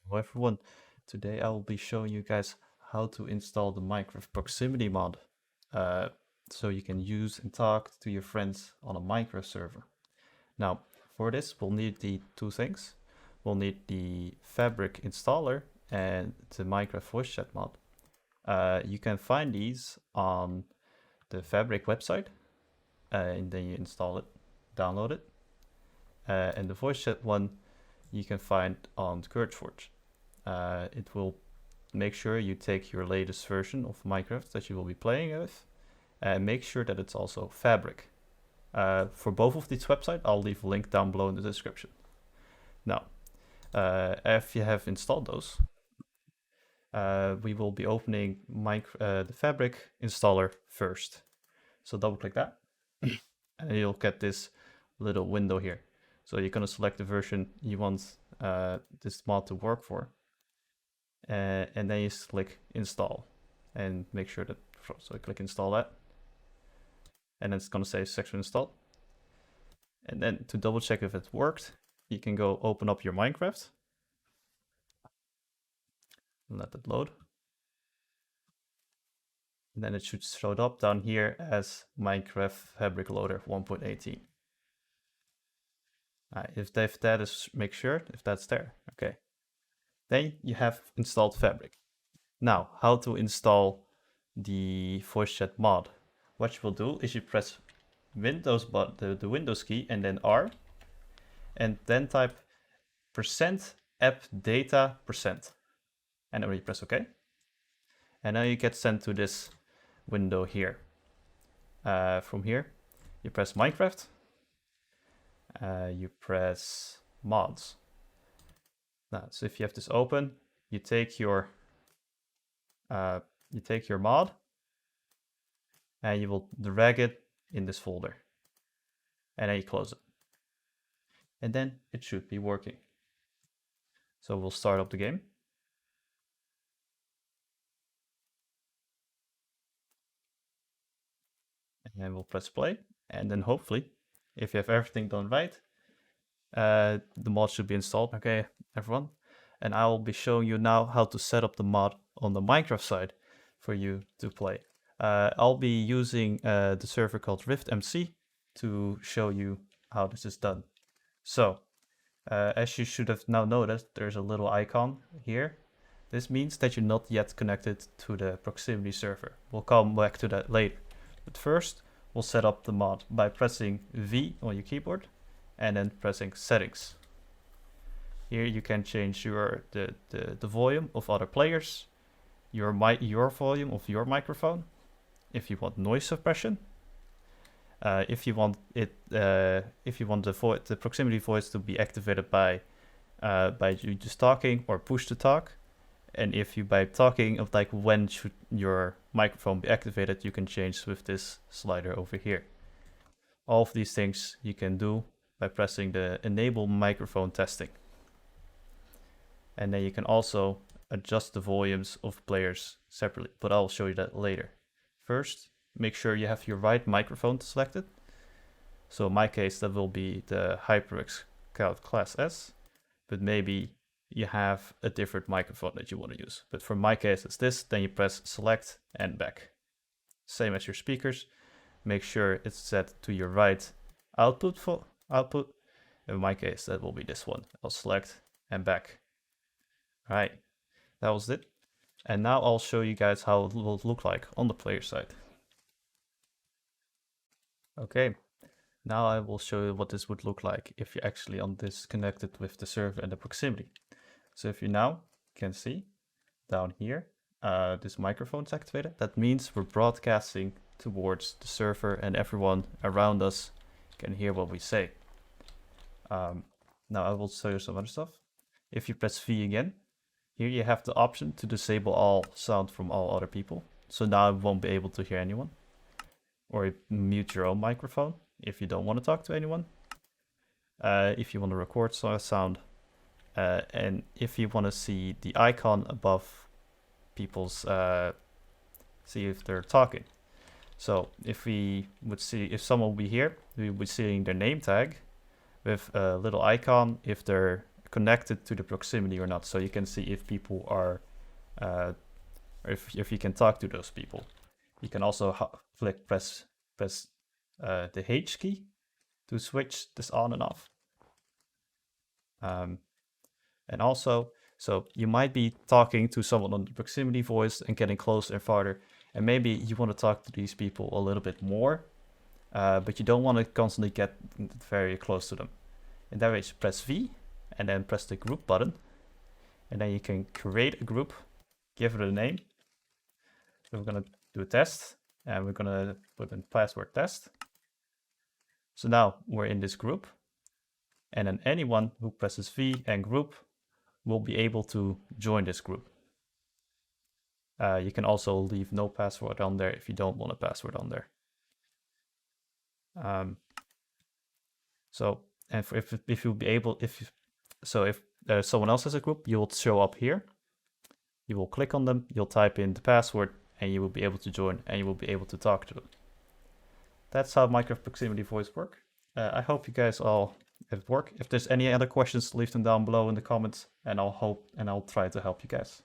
Hello everyone, today I will be showing you guys how to install the Minecraft proximity mod uh, so you can use and talk to your friends on a Minecraft server. Now, for this we'll need the two things. We'll need the Fabric installer and the Minecraft voice chat mod. You can find these on the Fabric website and then you install it, download it. And the voice chat one you can find on CurgeForge. It will make sure you take your latest version of Minecraft that you will be playing with and make sure that it's also Fabric. For both of these websites, I'll leave a link down below in the description. Now, if you have installed those, we will be opening the Fabric installer first. So double click that and you'll get this little window here. So you're going to select the version you want this mod to work for. And then you click install and make sure that, so I click install that. And then it's going to say section installed. And then to double check if it worked, you can go open up your Minecraft. And let it load. And then it should show up down here as Minecraft Fabric Loader 1.18. If that is, make sure if that's there. Okay. Then you have installed Fabric. Now, how to install the voice chat mod? What you will do is you press Windows the Windows key and then R, and then type %appdata%, and then you press OK. And now you get sent to this window here. From here, you press Minecraft. You press mods. Now, so if you have this open, you take your mod and you will drag it in this folder, and then you close it, and then it should be working. So we'll start up the game. And then we'll press play, and then hopefully, if you have everything done right, the mod should be installed. Okay, everyone, and I will be showing you now how to set up the mod on the Minecraft side for you to play. I'll be using the server called RiftMC to show you how this is done. So, as you should have now noticed, there's a little icon here. This means that you're not yet connected to the proximity server. We'll come back to that later. But first, we'll set up the mod by pressing V on your keyboard and then pressing settings. Here you can change the volume of other players, your volume of your microphone, if you want noise suppression, if you want the proximity voice to be activated by you just talking or push to talk, and if you by talking of like when should your microphone be activated, you can change with this slider over here. All of these things you can do by pressing the enable microphone testing. And then you can also adjust the volumes of players separately, but I'll show you that later. First, make sure you have your right microphone selected. So in my case, that will be the HyperX Scout Class S, but maybe you have a different microphone that you want to use. But for my case, it's this. Then you press select and back. Same as your speakers. Make sure it's set to your right output. In my case, that will be this one. I'll select and back. All right, that was it. And now I'll show you guys how it will look like on the player side. Okay, now I will show you what this would look like if you're actually on this connected with the server and the proximity. So if you now can see down here, this microphone's activated. That means we're broadcasting towards the server and everyone around us can hear what we say. Now I will show you some other stuff. If you press V again, here you have the option to disable all sound from all other people. So now you won't be able to hear anyone. Or mute your own microphone if you don't want to talk to anyone. If you want to record sound. And if you want to see the icon above people's, see if they're talking. So if we would see, if someone will be here, we would be seeing their name tag with a little icon if they're connected to the proximity or not. So you can see if people are, or if you can talk to those people. You can also press the H key to switch this on and off. And also, so you might be talking to someone on the proximity voice and getting closer and farther, and maybe you want to talk to these people a little bit more, but you don't want to constantly get very close to them. In that way, you press V and then press the group button, and then you can create a group, give it a name. So we're gonna do a test, and we're gonna put in password test. So now we're in this group, and then anyone who presses V and group will be able to join this group. You can also leave no password on there if you don't want a password on there. So, and if you'll be able, if someone else has a group, you will show up here. You will click on them, you'll type in the password, and you will be able to join, and you will be able to talk to them. That's how Minecraft Proximity Voice work. I hope you guys all have worked. If there's any other questions, leave them down below in the comments, and I'll try to help you guys.